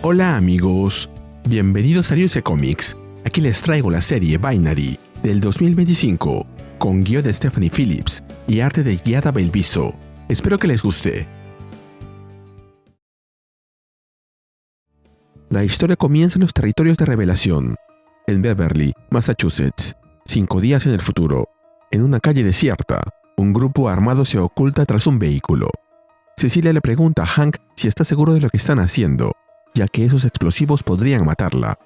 Hola amigos, bienvenidos a Ryusei Comics. Aquí les traigo la serie Binary del 2025 con guión de Stephanie Phillips y arte de Giada Belviso. Espero que les guste. La historia comienza en los territorios de revelación, en Beverly, Massachusetts, 5 días en el futuro. En una calle desierta, un grupo armado se oculta tras un vehículo. Cecilia le pregunta a Hank si está seguro de lo que están haciendo, ya que esos explosivos podrían matarla.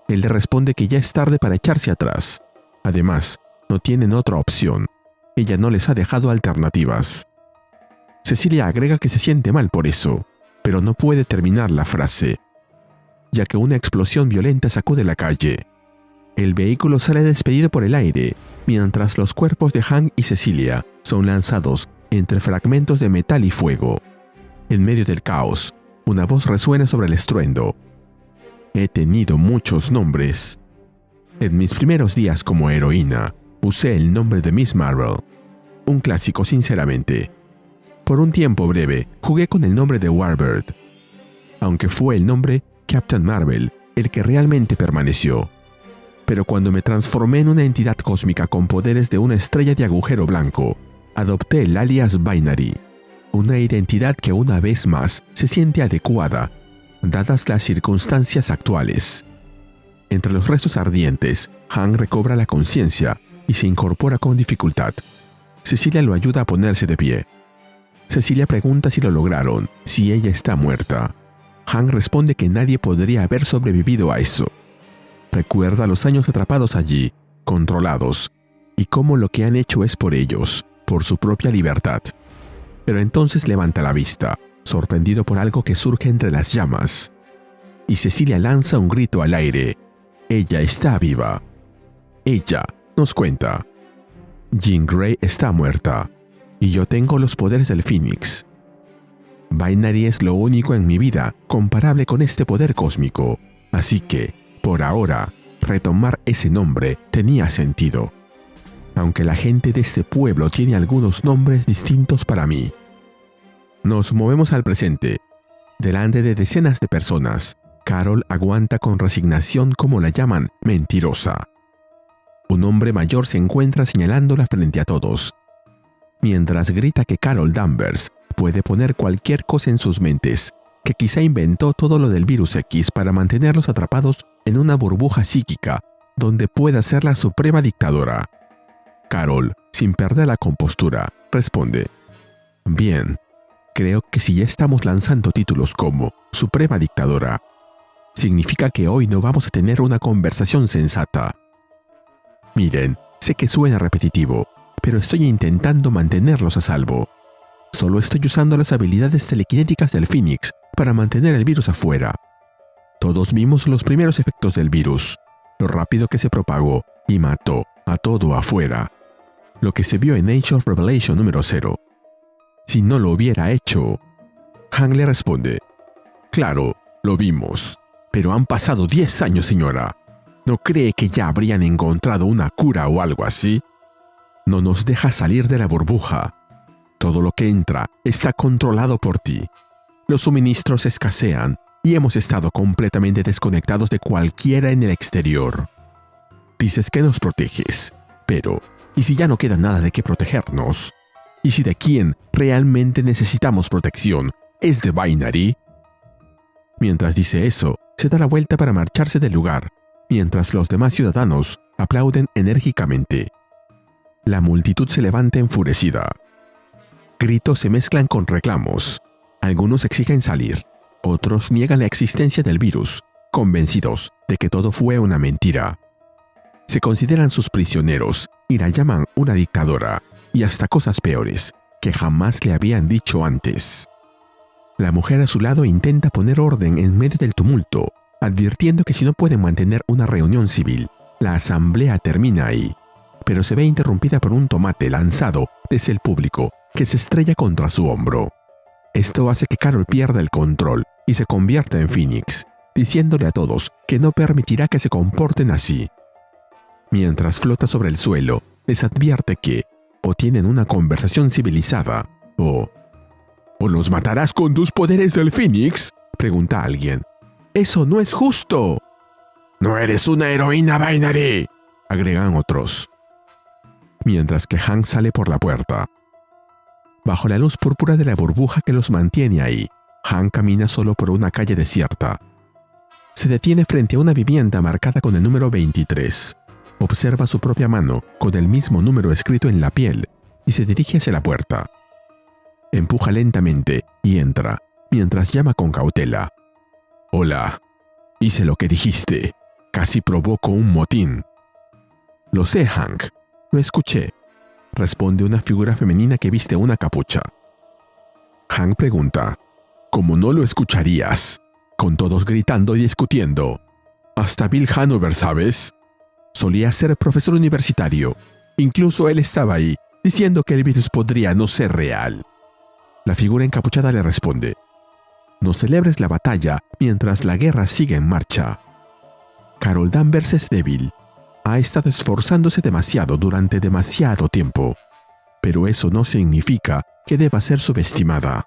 Él le responde que ya es tarde para echarse atrás. Además, no tienen otra opción. Ella no les ha dejado alternativas. Cecilia agrega que se siente mal por eso, pero no puede terminar la frase, ya que una explosión violenta sacude la calle. El vehículo sale despedido por el aire, mientras los cuerpos de Hank y Cecilia son lanzados entre fragmentos de metal y fuego. En medio del caos, una voz resuena sobre el estruendo. He tenido muchos nombres. En mis primeros días como heroína, usé el nombre de Miss Marvel. Un clásico, sinceramente. Por un tiempo breve, jugué con el nombre de Warbird, aunque fue el nombre Captain Marvel el que realmente permaneció. Pero cuando me transformé en una entidad cósmica con poderes de una estrella de agujero blanco, adopté el alias Binary, una identidad que una vez más se siente adecuada, dadas las circunstancias actuales. Entre los restos ardientes, Hank recobra la conciencia y se incorpora con dificultad. Cecilia lo ayuda a ponerse de pie. Cecilia pregunta si lo lograron, si ella está muerta. Hank responde que nadie podría haber sobrevivido a eso. Recuerda los años atrapados allí, controlados, y cómo lo que han hecho es por ellos, por su propia libertad. Pero entonces levanta la vista, sorprendido por algo que surge entre las llamas. Y Cecilia lanza un grito al aire. Ella está viva. Ella nos cuenta: Jean Grey está muerta, y yo tengo los poderes del Phoenix. Binary es lo único en mi vida comparable con este poder cósmico, así que, por ahora, retomar ese nombre tenía sentido. Aunque la gente de este pueblo tiene algunos nombres distintos para mí. Nos movemos al presente. Delante de decenas de personas, Carol aguanta con resignación como la llaman mentirosa. Un hombre mayor se encuentra señalándola frente a todos, mientras grita que Carol Danvers puede poner cualquier cosa en sus mentes, que quizá inventó todo lo del virus X para mantenerlos atrapados en una burbuja psíquica donde pueda ser la suprema dictadora. Carol, sin perder la compostura, responde: Bien, creo que si ya estamos lanzando títulos como Suprema Dictadora, significa que hoy no vamos a tener una conversación sensata. Miren, sé que suena repetitivo, pero estoy intentando mantenerlos a salvo. Solo estoy usando las habilidades telequinéticas del Phoenix para mantener el virus afuera. Todos vimos los primeros efectos del virus, lo rápido que se propagó y mató a todo afuera. Lo que se vio en Age of Revelation número 0. Si no lo hubiera hecho... Hank le responde: Claro, lo vimos, pero han pasado 10 años, señora. ¿No cree que ya habrían encontrado una cura o algo así? No nos deja salir de la burbuja. Todo lo que entra está controlado por ti. Los suministros escasean y hemos estado completamente desconectados de cualquiera en el exterior. Dices que nos proteges, pero ¿y si ya no queda nada de qué protegernos? ¿Y si de quién realmente necesitamos protección es de Binary? Mientras dice eso, se da la vuelta para marcharse del lugar, mientras los demás ciudadanos aplauden enérgicamente. La multitud se levanta enfurecida. Gritos se mezclan con reclamos. Algunos exigen salir, otros niegan la existencia del virus, convencidos de que todo fue una mentira. Se consideran sus prisioneros y la llaman una dictadora, y hasta cosas peores que jamás le habían dicho antes. La mujer a su lado intenta poner orden en medio del tumulto, advirtiendo que si no pueden mantener una reunión civil, la asamblea termina ahí, pero se ve interrumpida por un tomate lanzado desde el público que se estrella contra su hombro. Esto hace que Carol pierda el control y se convierta en Phoenix, diciéndole a todos que no permitirá que se comporten así. Mientras flota sobre el suelo, les advierte que o tienen una conversación civilizada o... ¿O los matarás con tus poderes del Phoenix?, pregunta alguien. ¡Eso no es justo! ¡No eres una heroína, Binary!, agregan otros. Mientras que Hank sale por la puerta. Bajo la luz púrpura de la burbuja que los mantiene ahí, Hank camina solo por una calle desierta. Se detiene frente a una vivienda marcada con el número 23. Observa su propia mano con el mismo número escrito en la piel y se dirige hacia la puerta. Empuja lentamente y entra, mientras llama con cautela. «Hola, hice lo que dijiste. Casi provoco un motín». «Lo sé, Hank. Lo escuché», responde una figura femenina que viste una capucha. Hank pregunta, «¿Cómo no lo escucharías? Con todos gritando y discutiendo. Hasta Bill Hanover, ¿sabes? Solía ser profesor universitario. Incluso él estaba ahí, diciendo que el virus podría no ser real». La figura encapuchada le responde, «No celebres la batalla mientras la guerra sigue en marcha. Carol Danvers es débil. Ha estado esforzándose demasiado durante demasiado tiempo, pero eso no significa que deba ser subestimada».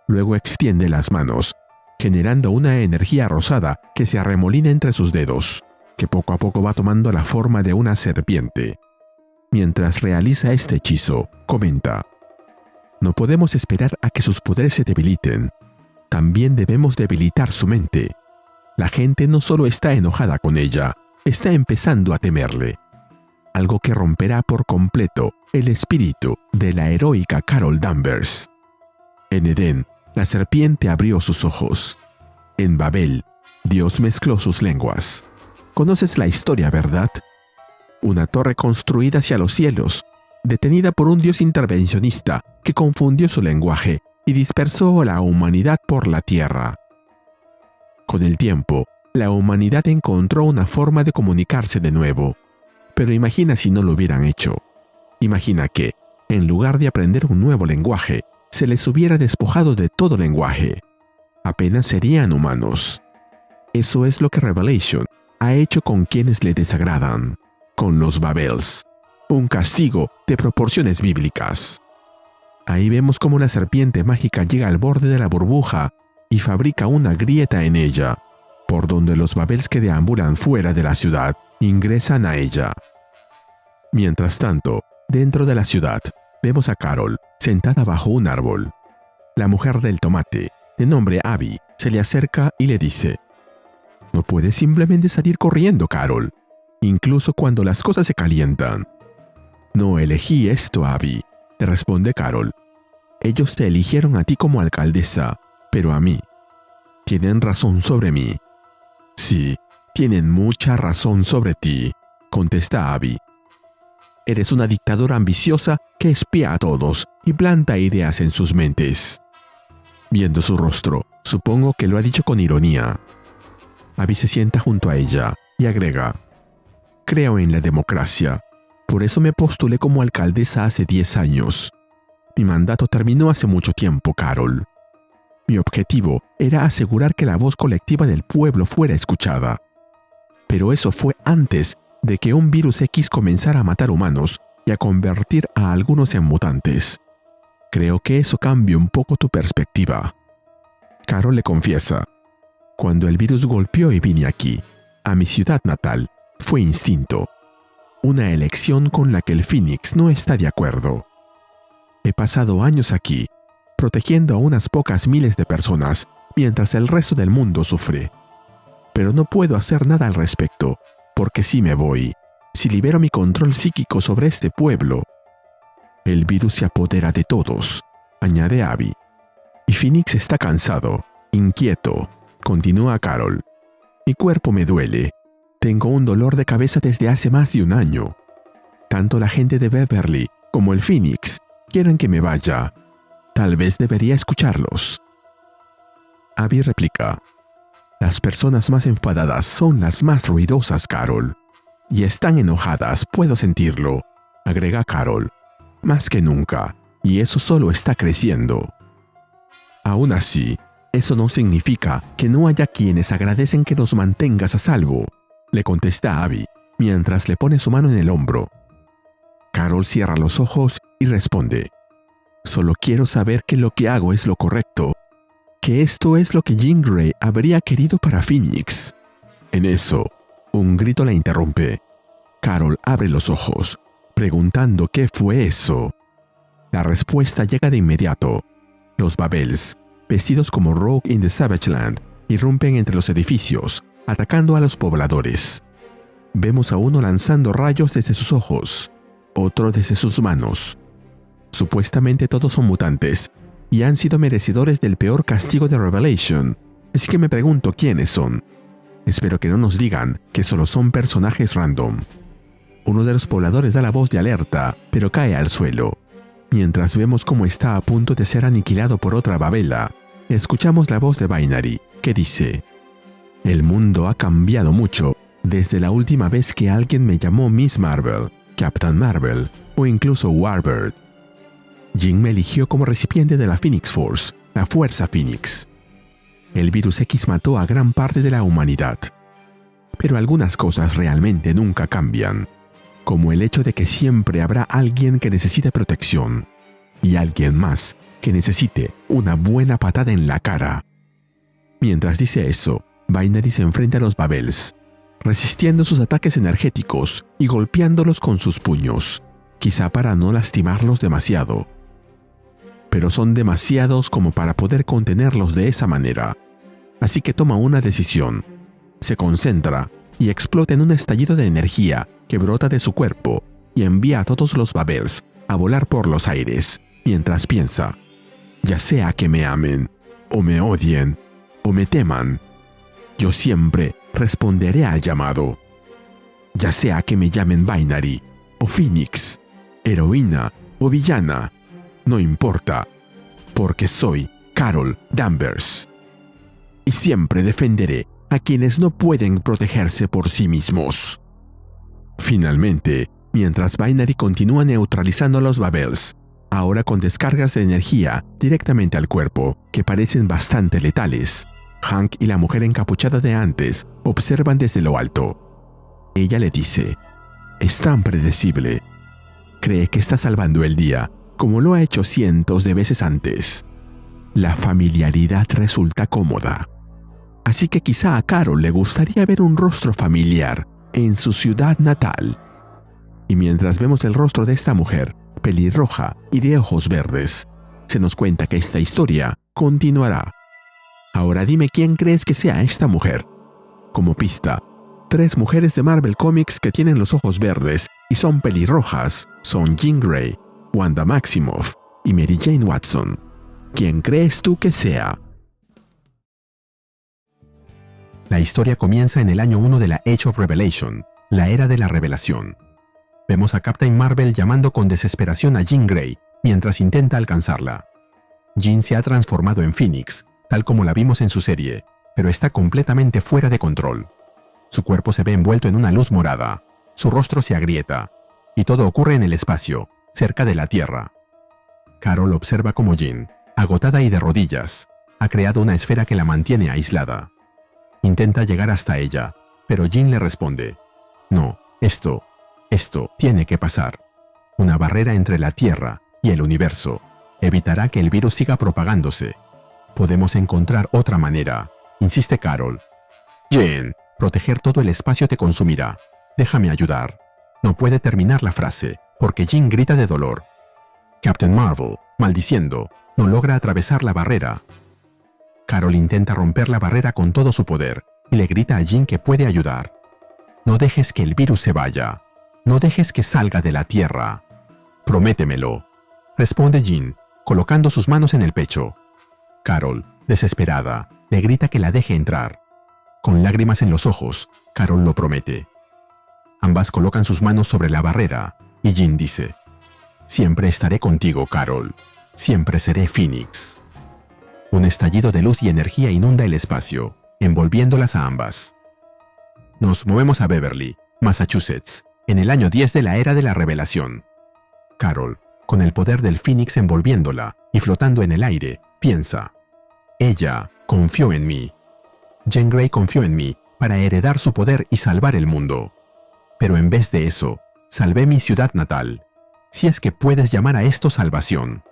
Luego extiende las manos, generando una energía rosada que se arremolina entre sus dedos, que poco a poco va tomando la forma de una serpiente. Mientras realiza este hechizo, comenta, «No podemos esperar a que sus poderes se debiliten. También debemos debilitar su mente. La gente no solo está enojada con ella, está empezando a temerle. Algo que romperá por completo el espíritu de la heroica Carol Danvers». En Edén, la serpiente abrió sus ojos. En Babel, Dios mezcló sus lenguas. ¿Conoces la historia, verdad? Una torre construida hacia los cielos, detenida por un Dios intervencionista que confundió su lenguaje y dispersó a la humanidad por la tierra. Con el tiempo, la humanidad encontró una forma de comunicarse de nuevo. Pero imagina si no lo hubieran hecho. Imagina que, en lugar de aprender un nuevo lenguaje, se les hubiera despojado de todo lenguaje. Apenas serían humanos. Eso es lo que Revelation ha hecho con quienes le desagradan, con los Babels. Un castigo de proporciones bíblicas. Ahí vemos cómo la serpiente mágica llega al borde de la burbuja y fabrica una grieta en ella, por donde los Babels que deambulan fuera de la ciudad ingresan a ella. Mientras tanto, dentro de la ciudad, vemos a Carol sentada bajo un árbol. La mujer del tomate, de nombre Abby, se le acerca y le dice, «No puedes simplemente salir corriendo, Carol, incluso cuando las cosas se calientan». «No elegí esto, Abby», le responde Carol. «Ellos te eligieron a ti como alcaldesa, pero a mí. Tienen razón sobre mí». «Sí, tienen mucha razón sobre ti», contesta Abby. «Eres una dictadora ambiciosa que espía a todos y planta ideas en sus mentes». Viendo su rostro, supongo que lo ha dicho con ironía. Abby se sienta junto a ella y agrega, «Creo en la democracia. Por eso me postulé como alcaldesa hace 10 años. Mi mandato terminó hace mucho tiempo, Carol. Mi objetivo era asegurar que la voz colectiva del pueblo fuera escuchada. Pero eso fue antes de que un virus X comenzara a matar humanos y a convertir a algunos en mutantes. Creo que eso cambia un poco tu perspectiva». Carol le confiesa, «Cuando el virus golpeó y vine aquí, a mi ciudad natal, fue instinto. Una elección con la que el Phoenix no está de acuerdo. He pasado años aquí, protegiendo a unas pocas miles de personas, mientras el resto del mundo sufre. Pero no puedo hacer nada al respecto, porque si me voy, si libero mi control psíquico sobre este pueblo, el virus se apodera de todos», añade Abby. «Y Phoenix está cansado, inquieto», continúa Carol. «Mi cuerpo me duele. Tengo un dolor de cabeza desde hace más de un año. Tanto la gente de Beverly como el Phoenix quieren que me vaya. Tal vez debería escucharlos». Abby replica, «Las personas más enfadadas son las más ruidosas, Carol. Y están enojadas, puedo sentirlo», agrega Carol. «Más que nunca, y eso solo está creciendo». «Aún así, eso no significa que no haya quienes agradecen que los mantengas a salvo», le contesta Abby, mientras le pone su mano en el hombro. Carol cierra los ojos y responde, «Solo quiero saber que lo que hago es lo correcto. que esto es lo que Jean Grey habría querido para Phoenix. En eso, un grito la interrumpe. Carol abre los ojos, preguntando qué fue eso. La respuesta llega de inmediato. Los Babels, vestidos como Rogue in the Savage Land, irrumpen entre los edificios, atacando a los pobladores. Vemos a uno lanzando rayos desde sus ojos, otro desde sus manos. Supuestamente todos son mutantes, y han sido merecedores del peor castigo de Revelation, así que me pregunto quiénes son. Espero que no nos digan que solo son personajes random. Uno de los pobladores da la voz de alerta, pero cae al suelo. Mientras vemos cómo está a punto de ser aniquilado por otra Babela, escuchamos la voz de Binary, que dice: «El mundo ha cambiado mucho desde la última vez que alguien me llamó Miss Marvel, Captain Marvel o incluso Warbird. Jean me eligió como recipiente de la Phoenix Force, la Fuerza Phoenix. El virus X mató a gran parte de la humanidad. Pero algunas cosas realmente nunca cambian, como el hecho de que siempre habrá alguien que necesite protección, y alguien más que necesite una buena patada en la cara». Mientras dice eso, Binary se enfrenta a los Babels, resistiendo sus ataques energéticos y golpeándolos con sus puños, quizá para no lastimarlos demasiado. Pero son demasiados como para poder contenerlos de esa manera, así que toma una decisión. Se concentra y explota en un estallido de energía que brota de su cuerpo y envía a todos los Babels a volar por los aires, mientras piensa: ya sea que me amen, o me odien, o me teman, yo siempre responderé al llamado. Ya sea que me llamen Binary, o Phoenix, heroína o villana, no importa, porque soy Carol Danvers. Y siempre defenderé a quienes no pueden protegerse por sí mismos. Finalmente, mientras Binary continúa neutralizando a los Babels, ahora con descargas de energía directamente al cuerpo, que parecen bastante letales, Hank y la mujer encapuchada de antes observan desde lo alto. Ella le dice: «Es tan predecible. Cree que está salvando el día, como lo ha hecho cientos de veces antes. La familiaridad resulta cómoda. Así que quizá a Carol le gustaría ver un rostro familiar en su ciudad natal». Y mientras vemos el rostro de esta mujer, pelirroja y de ojos verdes, se nos cuenta que esta historia continuará. Ahora dime quién crees que sea esta mujer. Como pista, 3 mujeres de Marvel Comics que tienen los ojos verdes y son pelirrojas son Jean Grey, Wanda Maximoff y Mary Jane Watson. ¿Quién crees tú que sea? La historia comienza en el año 1 de la Age of Revelation, la era de la revelación. Vemos a Captain Marvel llamando con desesperación a Jean Grey mientras intenta alcanzarla. Jean se ha transformado en Phoenix, tal como la vimos en su serie, pero está completamente fuera de control. Su cuerpo se ve envuelto en una luz morada, su rostro se agrieta, y todo ocurre en el espacio, cerca de la Tierra. Carol observa cómo Jean, agotada y de rodillas, ha creado una esfera que la mantiene aislada. Intenta llegar hasta ella, pero Jean le responde: «No, esto tiene que pasar. Una barrera entre la Tierra y el universo evitará que el virus siga propagándose. Podemos encontrar otra manera», insiste Carol. «Jean, proteger todo el espacio te consumirá. Déjame ayudar». No puede terminar la frase, porque Jean grita de dolor. Captain Marvel, maldiciendo, no logra atravesar la barrera. Carol intenta romper la barrera con todo su poder y le grita a Jean que puede ayudar. «No dejes que el virus se vaya. No dejes que salga de la Tierra. Prométemelo», responde Jean, colocando sus manos en el pecho. Carol, desesperada, le grita que la deje entrar. Con lágrimas en los ojos, Carol lo promete. Ambas colocan sus manos sobre la barrera y Jean dice: «Siempre estaré contigo, Carol. Siempre seré Phoenix». Un estallido de luz y energía inunda el espacio, envolviéndolas a ambas. Nos movemos a Beverly, Massachusetts, en el año 10 de la era de la revelación. Carol, con el poder del Phoenix envolviéndola y flotando en el aire, piensa: «Ella confió en mí. Jean Grey confió en mí para heredar su poder y salvar el mundo. Pero en vez de eso, salvé mi ciudad natal, si es que puedes llamar a esto salvación».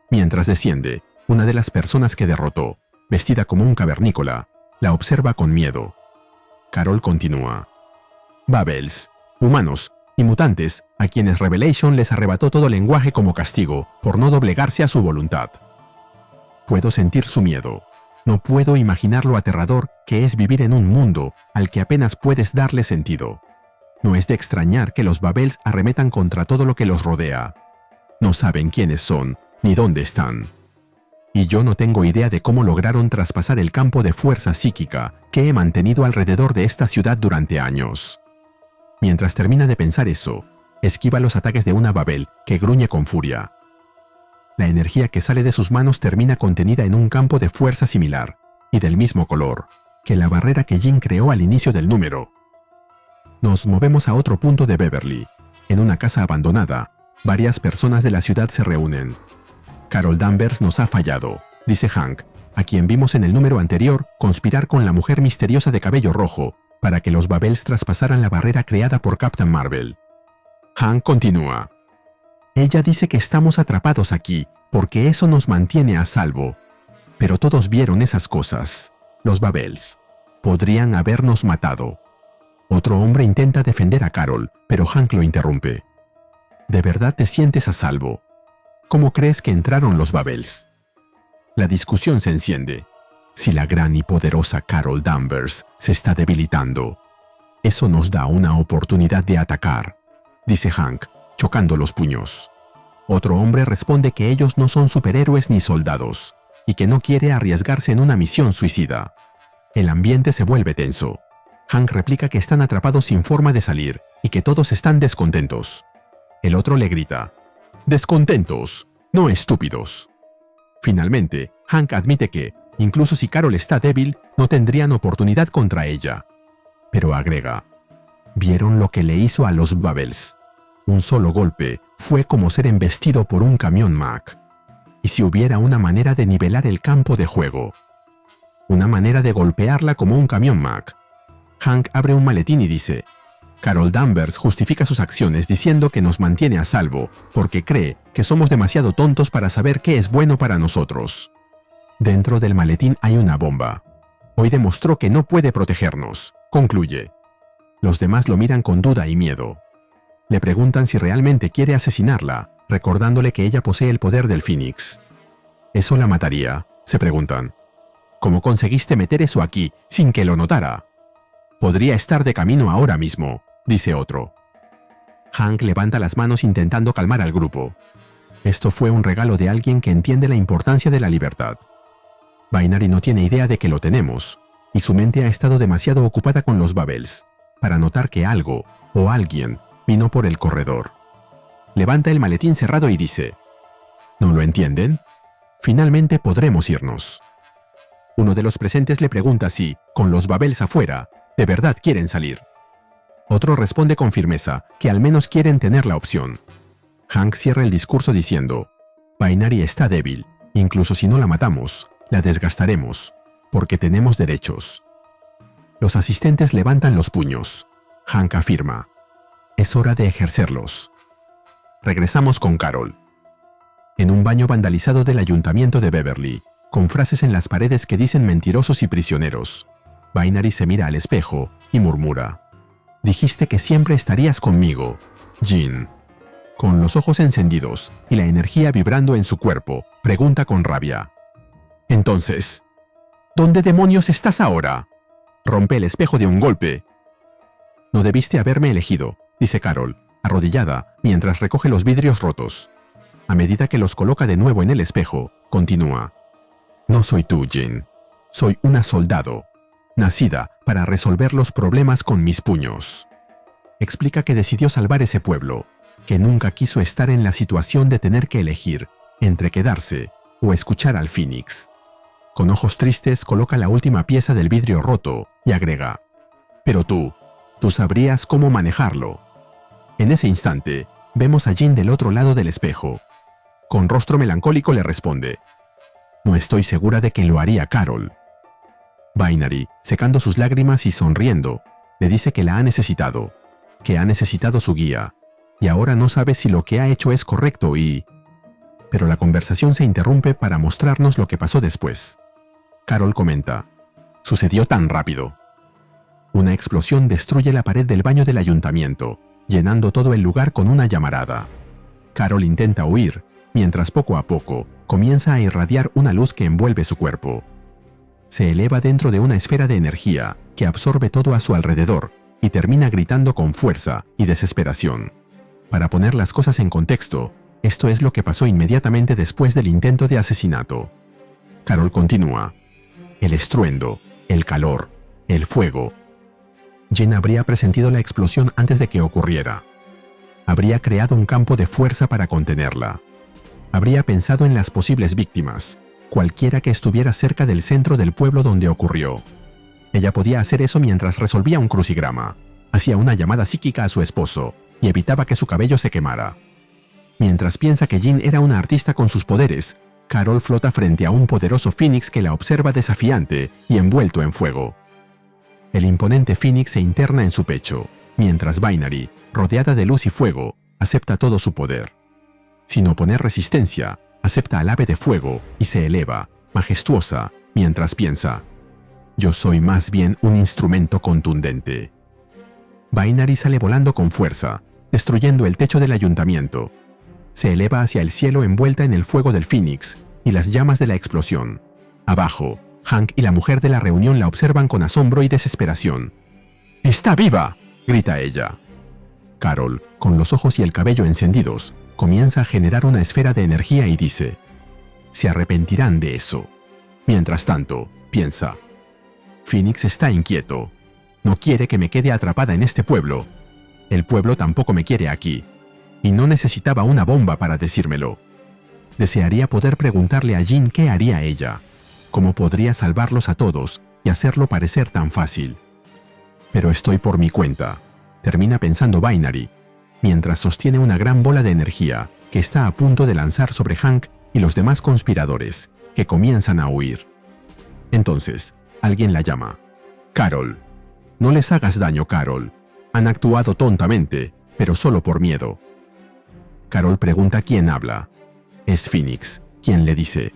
Mientras desciende, una de las personas que derrotó vestida como un cavernícola, la observa con miedo. Carol continúa. Babels, humanos y mutantes a quienes Revelation les arrebató todo lenguaje como castigo por no doblegarse a su voluntad. Puedo sentir su miedo. No puedo imaginar lo aterrador que es vivir en un mundo al que apenas puedes darle sentido. No es de extrañar que los Babels arremetan contra todo lo que los rodea. No saben quiénes son ni dónde están. Y yo no tengo idea de cómo lograron traspasar el campo de fuerza psíquica que he mantenido alrededor de esta ciudad durante años. Mientras termina de pensar eso, esquiva los ataques de una Babel que gruñe con furia. La energía que sale de sus manos termina contenida en un campo de fuerza similar y del mismo color que la barrera que Jean creó al inicio del número. Nos movemos a otro punto de Beverly. En una casa abandonada, varias personas de la ciudad se reúnen. Carol Danvers nos ha fallado, dice Hank, a quien vimos en el número anterior conspirar con la mujer misteriosa de cabello rojo para que los Babels traspasaran la barrera creada por Captain Marvel. Hank continúa. Ella dice que estamos atrapados aquí porque eso nos mantiene a salvo. Pero todos vieron esas cosas. Los Babels. Podrían habernos matado. Otro hombre intenta defender a Carol, pero Hank lo interrumpe. ¿De verdad te sientes a salvo? ¿Cómo crees que entraron los Babels? La discusión se enciende. Si la gran y poderosa Carol Danvers se está debilitando, eso nos da una oportunidad de atacar, dice Hank, chocando los puños. Otro hombre responde que ellos no son superhéroes ni soldados, y que no quiere arriesgarse en una misión suicida. El ambiente se vuelve tenso. Hank replica que están atrapados sin forma de salir y que todos están descontentos. El otro le grita, «Descontentos, no estúpidos». Finalmente, Hank admite que, incluso si Carol está débil, no tendrían oportunidad contra ella. Pero agrega, «¿Vieron lo que le hizo a los Babels? Un solo golpe fue como ser embestido por un camión Mack. Y si hubiera una manera de nivelar el campo de juego, una manera de golpearla como un camión Mack». Hank abre un maletín y dice, Carol Danvers justifica sus acciones diciendo que nos mantiene a salvo porque cree que somos demasiado tontos para saber qué es bueno para nosotros. Dentro del maletín hay una bomba. Hoy demostró que no puede protegernos, concluye. Los demás lo miran con duda y miedo. Le preguntan si realmente quiere asesinarla, recordándole que ella posee el poder del Fénix. ¿Eso la mataría?, se preguntan. ¿Cómo conseguiste meter eso aquí sin que lo notara? Podría estar de camino ahora mismo, dice otro. Hank levanta las manos intentando calmar al grupo. Esto fue un regalo de alguien que entiende la importancia de la libertad. Binary no tiene idea de que lo tenemos, y su mente ha estado demasiado ocupada con los Babels para notar que algo o alguien vino por el corredor. Levanta el maletín cerrado y dice, ¿no lo entienden? Finalmente podremos irnos. Uno de los presentes le pregunta si, con los Babels afuera, de verdad quieren salir. Otro responde con firmeza que al menos quieren tener la opción. Hank cierra el discurso diciendo, Binary está débil, incluso si no la matamos, la desgastaremos, porque tenemos derechos. Los asistentes levantan los puños. Hank afirma, es hora de ejercerlos. Regresamos con Carol. En un baño vandalizado del ayuntamiento de Beverly, con frases en las paredes que dicen mentirosos y prisioneros, Binary se mira al espejo y murmura, dijiste que siempre estarías conmigo, Jean. Con los ojos encendidos y la energía vibrando en su cuerpo, pregunta con rabia, entonces, ¿dónde demonios estás ahora? Rompe el espejo de un golpe. No debiste haberme elegido, dice Carol, arrodillada, mientras recoge los vidrios rotos. A medida que los coloca de nuevo en el espejo, continúa. No soy tú, Jean. Soy una soldado, nacida para resolver los problemas con mis puños. Explica que decidió salvar ese pueblo, que nunca quiso estar en la situación de tener que elegir entre quedarse o escuchar al Fénix. Con ojos tristes coloca la última pieza del vidrio roto y agrega, pero tú sabrías cómo manejarlo. En ese instante, vemos a Jean del otro lado del espejo. Con rostro melancólico le responde, no estoy segura de que lo haría Carol. Binary, secando sus lágrimas y sonriendo, le dice que la ha necesitado, que ha necesitado su guía, y ahora no sabe si lo que ha hecho es correcto y... Pero la conversación se interrumpe para mostrarnos lo que pasó después. Carol comenta: «Sucedió tan rápido». Una explosión destruye la pared del baño del ayuntamiento, llenando todo el lugar con una llamarada. Carol intenta huir, mientras poco a poco comienza a irradiar una luz que envuelve su cuerpo. Se eleva dentro de una esfera de energía que absorbe todo a su alrededor y termina gritando con fuerza y desesperación. Para poner las cosas en contexto, esto es lo que pasó inmediatamente después del intento de asesinato. Carol continúa: «El estruendo, el calor, el fuego». Jean habría presentido la explosión antes de que ocurriera. Habría creado un campo de fuerza para contenerla. Habría pensado en las posibles víctimas, cualquiera que estuviera cerca del centro del pueblo donde ocurrió. Ella podía hacer eso mientras resolvía un crucigrama, hacía una llamada psíquica a su esposo y evitaba que su cabello se quemara. Mientras piensa que Jean era una artista con sus poderes, Carol flota frente a un poderoso Phoenix que la observa desafiante y envuelto en fuego. El imponente Phoenix se interna en su pecho, mientras Binary, rodeada de luz y fuego, acepta todo su poder. Sin oponer resistencia, acepta al ave de fuego y se eleva, majestuosa, mientras piensa: «Yo soy más bien un instrumento contundente». Binary sale volando con fuerza, destruyendo el techo del ayuntamiento. Se eleva hacia el cielo envuelta en el fuego del Phoenix y las llamas de la explosión. Abajo, Hank y la mujer de la reunión la observan con asombro y desesperación. «¡Está viva!», grita ella. Carol, con los ojos y el cabello encendidos, comienza a generar una esfera de energía y dice: «Se arrepentirán de eso». Mientras tanto, piensa: «Phoenix está inquieto. No quiere que me quede atrapada en este pueblo. El pueblo tampoco me quiere aquí. Y no necesitaba una bomba para decírmelo. Desearía poder preguntarle a Jean qué haría ella, cómo podría salvarlos a todos y hacerlo parecer tan fácil. Pero estoy por mi cuenta», termina pensando Binary, mientras sostiene una gran bola de energía que está a punto de lanzar sobre Hank y los demás conspiradores, que comienzan a huir. Entonces, alguien la llama: «Carol». «No les hagas daño, Carol. Han actuado tontamente, pero solo por miedo». Carol pregunta quién habla. Es Phoenix, quien le dice: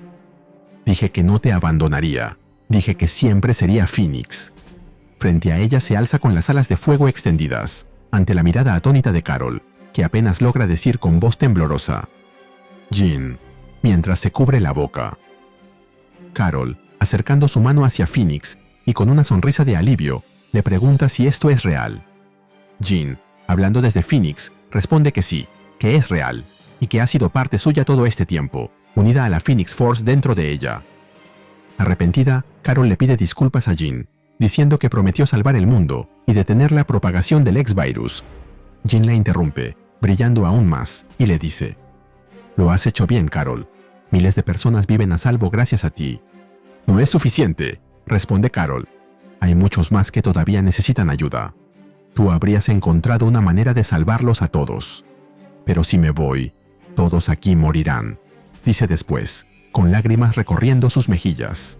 «Dije que no te abandonaría. Dije que siempre sería Phoenix». Frente a ella se alza con las alas de fuego extendidas, ante la mirada atónita de Carol, que apenas logra decir con voz temblorosa: «Jean», mientras se cubre la boca. Carol, acercando su mano hacia Phoenix y con una sonrisa de alivio, le pregunta si esto es real. Jean, hablando desde Phoenix, responde que sí, que es real, y que ha sido parte suya todo este tiempo, unida a la Phoenix Force dentro de ella. Arrepentida, Carol le pide disculpas a Jean, diciendo que prometió salvar el mundo y detener la propagación del ex-virus. Jean la interrumpe, brillando aún más, y le dice: «Lo has hecho bien, Carol. Miles de personas viven a salvo gracias a ti». «No es suficiente», responde Carol. «Hay muchos más que todavía necesitan ayuda. Tú habrías encontrado una manera de salvarlos a todos. Pero si me voy, todos aquí morirán», dice después, con lágrimas recorriendo sus mejillas.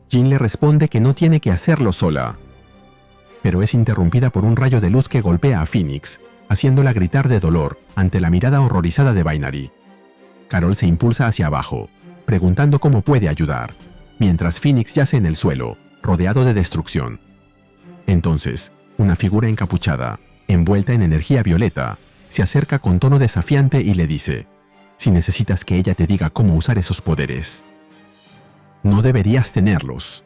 Jean le responde que no tiene que hacerlo sola. Pero es interrumpida por un rayo de luz que golpea a Phoenix, haciéndola gritar de dolor ante la mirada horrorizada de Binary. Carol se impulsa hacia abajo, preguntando cómo puede ayudar, mientras Phoenix yace en el suelo, rodeado de destrucción. Entonces, una figura encapuchada, envuelta en energía violeta, se acerca con tono desafiante y le dice: «Si necesitas que ella te diga cómo usar esos poderes, no deberías tenerlos».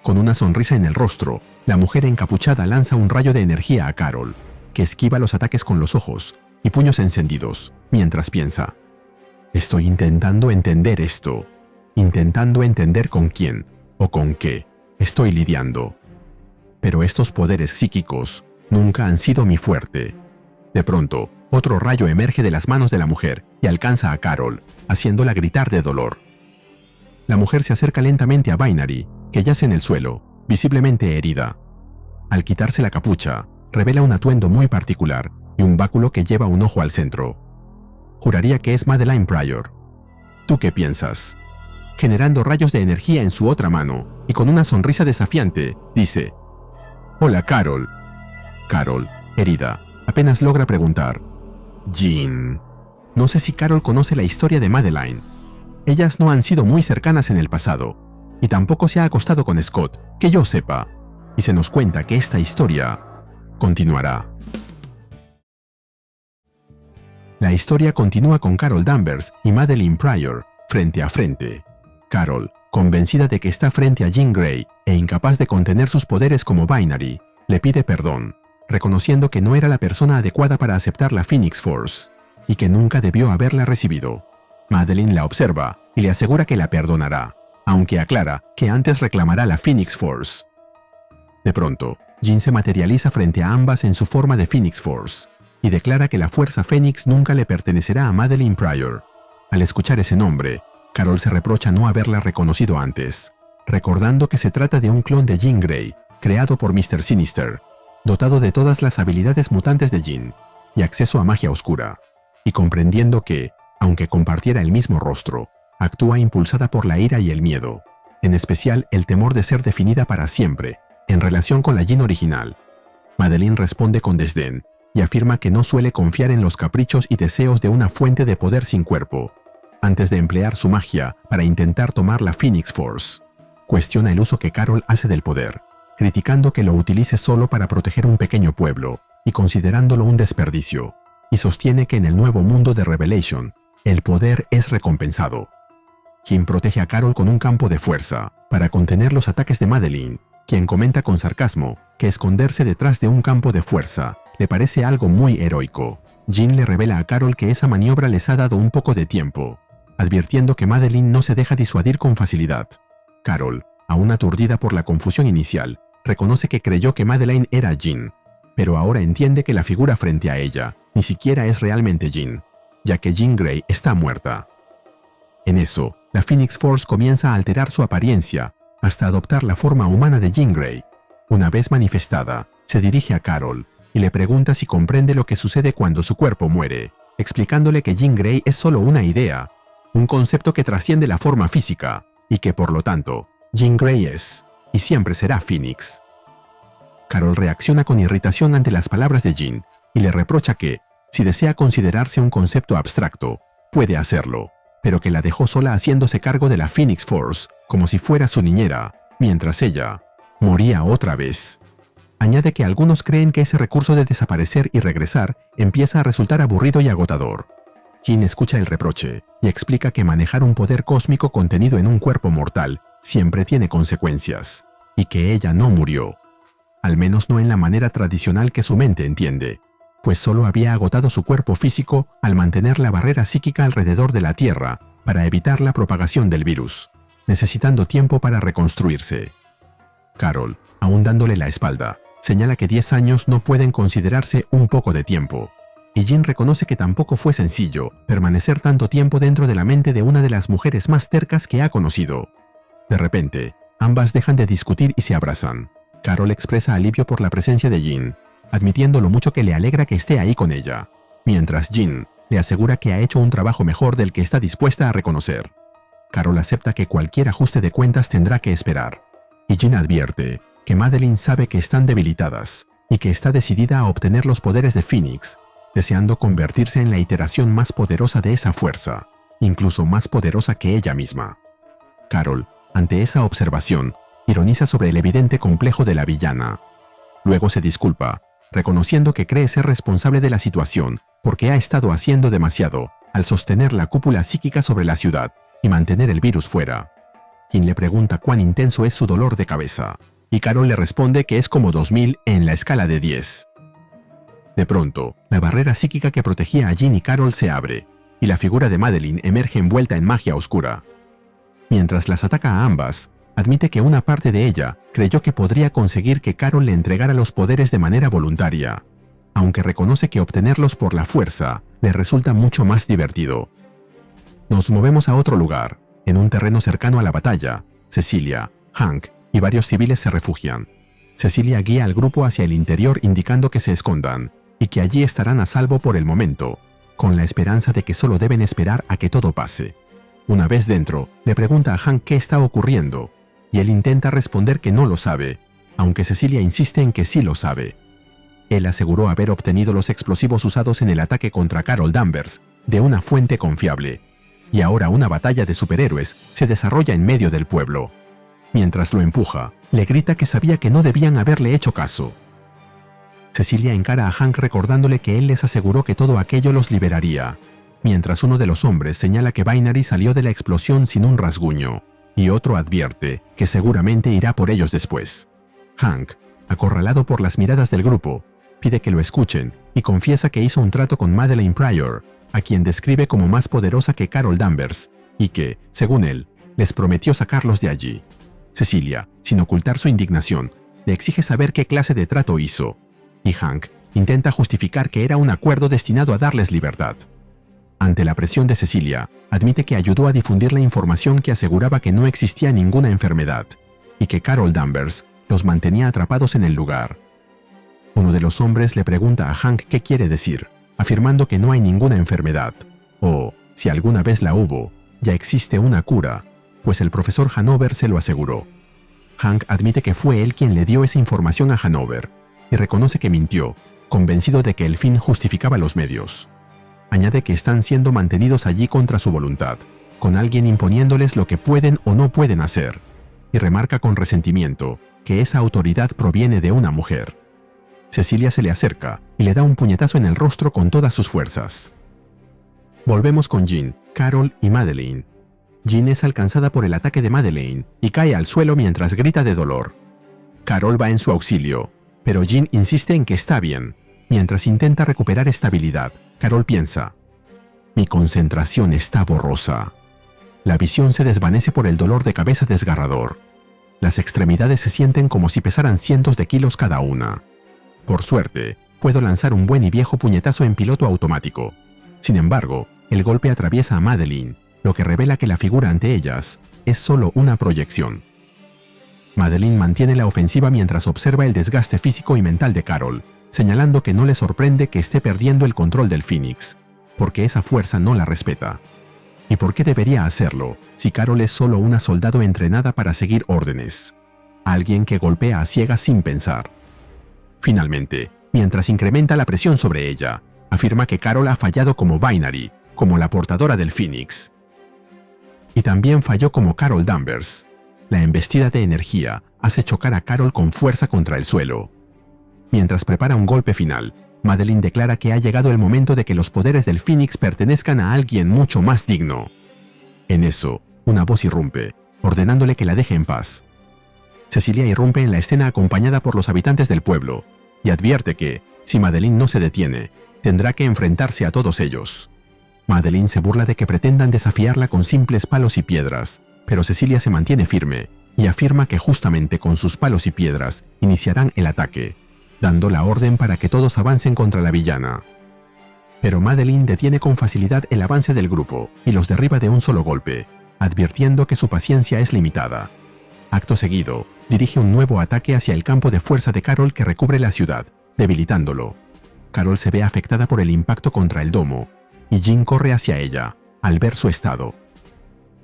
Con una sonrisa en el rostro, la mujer encapuchada lanza un rayo de energía a Carol, que esquiva los ataques con los ojos y puños encendidos, mientras piensa: «Estoy intentando entender esto, intentando entender con quién o con qué estoy lidiando. Pero estos poderes psíquicos nunca han sido mi fuerte». De pronto, otro rayo emerge de las manos de la mujer y alcanza a Carol, haciéndola gritar de dolor. La mujer se acerca lentamente a Binary, que yace en el suelo, visiblemente herida. Al quitarse la capucha, revela un atuendo muy particular y un báculo que lleva un ojo al centro. Juraría que es Madeleine Pryor. ¿Tú qué piensas? Generando rayos de energía en su otra mano y con una sonrisa desafiante, dice: «Hola, Carol». Carol, herida, apenas logra preguntar: «Jean». No sé si Carol conoce la historia de Madeleine. Ellas no han sido muy cercanas en el pasado, y tampoco se ha acostado con Scott, que yo sepa. Y se nos cuenta que esta historia continuará. La historia continúa con Carol Danvers y Madeline Pryor frente a frente. Carol, convencida de que está frente a Jean Grey e incapaz de contener sus poderes como Binary, le pide perdón, reconociendo que no era la persona adecuada para aceptar la Phoenix Force y que nunca debió haberla recibido. Madeline la observa y le asegura que la perdonará, aunque aclara que antes reclamará la Phoenix Force. De pronto, Jean se materializa frente a ambas en su forma de Phoenix Force y declara que la Fuerza Fénix nunca le pertenecerá a Madeline Pryor. Al escuchar ese nombre, Carol se reprocha no haberla reconocido antes, recordando que se trata de un clon de Jean Grey, creado por Mr. Sinister, dotado de todas las habilidades mutantes de Jean y acceso a magia oscura, y comprendiendo que, aunque compartiera el mismo rostro, actúa impulsada por la ira y el miedo, en especial el temor de ser definida para siempre, en relación con la Jean original. Madeline responde con desdén y afirma que no suele confiar en los caprichos y deseos de una fuente de poder sin cuerpo, antes de emplear su magia para intentar tomar la Phoenix Force. Cuestiona el uso que Carol hace del poder, criticando que lo utilice solo para proteger un pequeño pueblo y considerándolo un desperdicio, y sostiene que en el nuevo mundo de Revelation, el poder es recompensado. Jean protege a Carol con un campo de fuerza para contener los ataques de Madeline, quien comenta con sarcasmo que esconderse detrás de un campo de fuerza le parece algo muy heroico. Jean le revela a Carol que esa maniobra les ha dado un poco de tiempo, advirtiendo que Madeline no se deja disuadir con facilidad. Carol, aún aturdida por la confusión inicial, reconoce que creyó que Madeline era Jean, pero ahora entiende que la figura frente a ella ni siquiera es realmente Jean, ya que Jean Grey está muerta. En eso, la Phoenix Force comienza a alterar su apariencia hasta adoptar la forma humana de Jean Grey. Una vez manifestada, se dirige a Carol y le pregunta si comprende lo que sucede cuando su cuerpo muere, explicándole que Jean Grey es solo una idea, un concepto que trasciende la forma física y que por lo tanto, Jean Grey es y siempre será Phoenix. Carol reacciona con irritación ante las palabras de Jean y le reprocha que, si desea considerarse un concepto abstracto, puede hacerlo, pero que la dejó sola haciéndose cargo de la Phoenix Force como si fuera su niñera, mientras ella moría otra vez. Añade que algunos creen que ese recurso de desaparecer y regresar empieza a resultar aburrido y agotador. Jean escucha el reproche y explica que manejar un poder cósmico contenido en un cuerpo mortal siempre tiene consecuencias, y que ella no murió. Al menos no en la manera tradicional que su mente entiende, pues solo había agotado su cuerpo físico al mantener la barrera psíquica alrededor de la Tierra para evitar la propagación del virus, necesitando tiempo para reconstruirse. Carol, aún dándole la espalda, señala que 10 años no pueden considerarse un poco de tiempo, y Jean reconoce que tampoco fue sencillo permanecer tanto tiempo dentro de la mente de una de las mujeres más tercas que ha conocido. De repente, ambas dejan de discutir y se abrazan. Carol expresa alivio por la presencia de Jean, admitiendo lo mucho que le alegra que esté ahí con ella, mientras Jean le asegura que ha hecho un trabajo mejor del que está dispuesta a reconocer. Carol acepta que cualquier ajuste de cuentas tendrá que esperar, y Jean advierte que Madeline sabe que están debilitadas y que está decidida a obtener los poderes de Phoenix, deseando convertirse en la iteración más poderosa de esa fuerza, incluso más poderosa que ella misma. Carol, ante esa observación, ironiza sobre el evidente complejo de la villana. Luego se disculpa, reconociendo que cree ser responsable de la situación porque ha estado haciendo demasiado al sostener la cúpula psíquica sobre la ciudad y mantener el virus fuera. Jean le pregunta cuán intenso es su dolor de cabeza, y Carol le responde que es como 2000 en la escala de 10. De pronto, la barrera psíquica que protegía a Jean y Carol se abre, y la figura de Madeline emerge envuelta en magia oscura. Mientras las ataca a ambas, admite que una parte de ella creyó que podría conseguir que Carol le entregara los poderes de manera voluntaria, aunque reconoce que obtenerlos por la fuerza le resulta mucho más divertido. Nos movemos a otro lugar. En un terreno cercano a la batalla, Cecilia, Hank y varios civiles se refugian. Cecilia guía al grupo hacia el interior indicando que se escondan y que allí estarán a salvo por el momento, con la esperanza de que solo deben esperar a que todo pase. Una vez dentro, le pregunta a Hank qué está ocurriendo, y él intenta responder que no lo sabe, aunque Cecilia insiste en que sí lo sabe. Él aseguró haber obtenido los explosivos usados en el ataque contra Carol Danvers de una fuente confiable, y ahora una batalla de superhéroes se desarrolla en medio del pueblo. Mientras lo empuja, le grita que sabía que no debían haberle hecho caso. Cecilia encara a Hank recordándole que él les aseguró que todo aquello los liberaría, mientras uno de los hombres señala que Binary salió de la explosión sin un rasguño, y otro advierte que seguramente irá por ellos después. Hank, acorralado por las miradas del grupo, pide que lo escuchen y confiesa que hizo un trato con Madeleine Pryor, a quien describe como más poderosa que Carol Danvers, y que, según él, les prometió sacarlos de allí. Cecilia, sin ocultar su indignación, le exige saber qué clase de trato hizo, y Hank intenta justificar que era un acuerdo destinado a darles libertad. Ante la presión de Cecilia, admite que ayudó a difundir la información que aseguraba que no existía ninguna enfermedad, y que Carol Danvers los mantenía atrapados en el lugar. Uno de los hombres le pregunta a Hank qué quiere decir, afirmando que no hay ninguna enfermedad, o, si alguna vez la hubo, ya existe una cura, pues el profesor Hanover se lo aseguró. Hank admite que fue él quien le dio esa información a Hanover, y reconoce que mintió, convencido de que el fin justificaba los medios. Añade que están siendo mantenidos allí contra su voluntad, con alguien imponiéndoles lo que pueden o no pueden hacer, y remarca con resentimiento que esa autoridad proviene de una mujer. Cecilia se le acerca y le da un puñetazo en el rostro con todas sus fuerzas. Volvemos con Jean, Carol y Madeleine. Jean es alcanzada por el ataque de Madeleine y cae al suelo mientras grita de dolor. Carol va en su auxilio, pero Jean insiste en que está bien. Mientras intenta recuperar estabilidad, Carol piensa: mi concentración está borrosa. La visión se desvanece por el dolor de cabeza desgarrador. Las extremidades se sienten como si pesaran cientos de kilos cada una. Por suerte, puedo lanzar un buen y viejo puñetazo en piloto automático. Sin embargo, el golpe atraviesa a Madeleine, lo que revela que la figura ante ellas es solo una proyección. Madeleine mantiene la ofensiva mientras observa el desgaste físico y mental de Carol, señalando que no le sorprende que esté perdiendo el control del Phoenix, porque esa fuerza no la respeta. ¿Y por qué debería hacerlo, si Carol es solo una soldado entrenada para seguir órdenes? Alguien que golpea a ciegas sin pensar. Finalmente, mientras incrementa la presión sobre ella, afirma que Carol ha fallado como Binary, como la portadora del Phoenix. Y también falló como Carol Danvers. La embestida de energía hace chocar a Carol con fuerza contra el suelo. Mientras prepara un golpe final, Madeleine declara que ha llegado el momento de que los poderes del Phoenix pertenezcan a alguien mucho más digno. En eso, una voz irrumpe, ordenándole que la deje en paz. Cecilia irrumpe en la escena acompañada por los habitantes del pueblo, y advierte que, si Madeleine no se detiene, tendrá que enfrentarse a todos ellos. Madeleine se burla de que pretendan desafiarla con simples palos y piedras, pero Cecilia se mantiene firme, y afirma que justamente con sus palos y piedras iniciarán el ataque, dando la orden para que todos avancen contra la villana. Pero Madeleine detiene con facilidad el avance del grupo y los derriba de un solo golpe, advirtiendo que su paciencia es limitada. Acto seguido, dirige un nuevo ataque hacia el campo de fuerza de Carol que recubre la ciudad, debilitándolo. Carol se ve afectada por el impacto contra el domo, y Jean corre hacia ella, al ver su estado.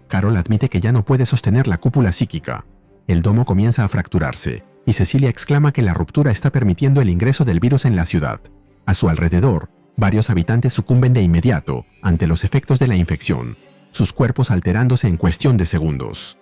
Carol admite que ya no puede sostener la cúpula psíquica. El domo comienza a fracturarse, y Cecilia exclama que la ruptura está permitiendo el ingreso del virus en la ciudad. A su alrededor, varios habitantes sucumben de inmediato ante los efectos de la infección, sus cuerpos alterándose en cuestión de segundos.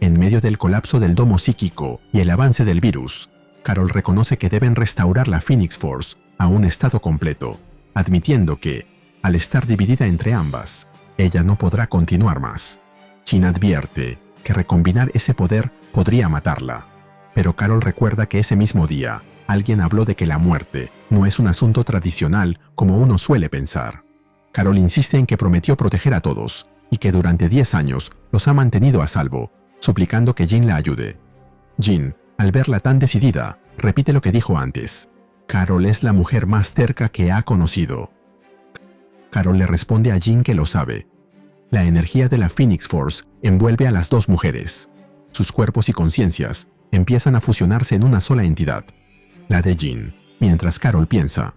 En medio del colapso del domo psíquico y el avance del virus, Carol reconoce que deben restaurar la Phoenix Force a un estado completo, admitiendo que, al estar dividida entre ambas, ella no podrá continuar más. Jean advierte que recombinar ese poder podría matarla, pero Carol recuerda que ese mismo día alguien habló de que la muerte no es un asunto tradicional como uno suele pensar. Carol insiste en que prometió proteger a todos y que durante 10 años los ha mantenido a salvo, suplicando que Jean la ayude. Jean, al verla tan decidida, repite lo que dijo antes: Carol es la mujer más terca que ha conocido. Carol le responde a Jean que lo sabe. La energía de la Phoenix Force envuelve a las dos mujeres. Sus cuerpos y conciencias empiezan a fusionarse en una sola entidad, la de Jean, mientras Carol piensa: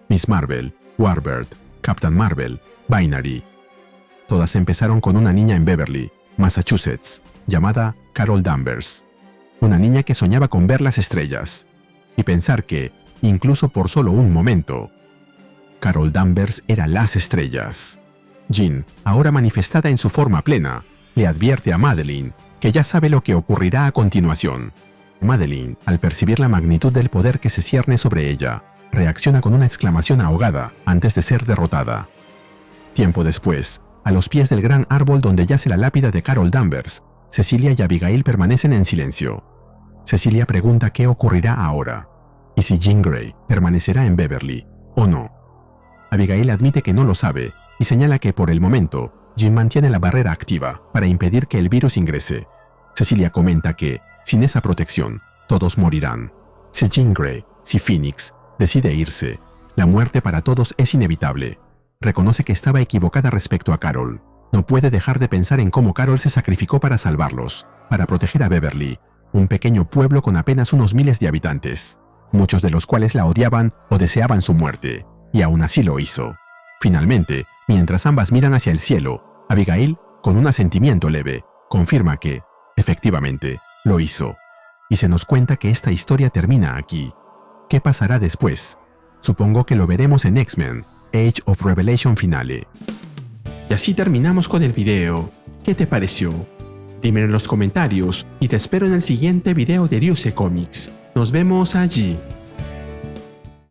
Miss Marvel, Warbird, Captain Marvel, Binary. Todas empezaron con una niña en Beverly, Massachusetts, llamada Carol Danvers. Una niña que soñaba con ver las estrellas. Y pensar que, incluso por solo un momento, Carol Danvers era las estrellas. Jean, ahora manifestada en su forma plena, le advierte a Madeleine que ya sabe lo que ocurrirá a continuación. Madeline, al percibir la magnitud del poder que se cierne sobre ella, reacciona con una exclamación ahogada antes de ser derrotada. Tiempo después, a los pies del gran árbol donde yace la lápida de Carol Danvers, Cecilia y Abigail permanecen en silencio. Cecilia pregunta qué ocurrirá ahora, y si Jean Grey permanecerá en Beverly o no. Abigail admite que no lo sabe y señala que por el momento, Jean mantiene la barrera activa para impedir que el virus ingrese. Cecilia comenta que, sin esa protección, todos morirán. Si Jean Grey, si Phoenix, decide irse, la muerte para todos es inevitable. Reconoce que estaba equivocada respecto a Carol. No puede dejar de pensar en cómo Carol se sacrificó para salvarlos, para proteger a Beverly, un pequeño pueblo con apenas unos miles de habitantes, muchos de los cuales la odiaban o deseaban su muerte, y aún así lo hizo. Finalmente, mientras ambas miran hacia el cielo, Abigail, con un asentimiento leve, confirma que, efectivamente, lo hizo. Y se nos cuenta que esta historia termina aquí. ¿Qué pasará después? Supongo que lo veremos en X-Men, Age of Revelation Finale. Y así terminamos con el video. ¿Qué te pareció? Dímelo en los comentarios y te espero en el siguiente video de Ryusei Comics. Nos vemos allí.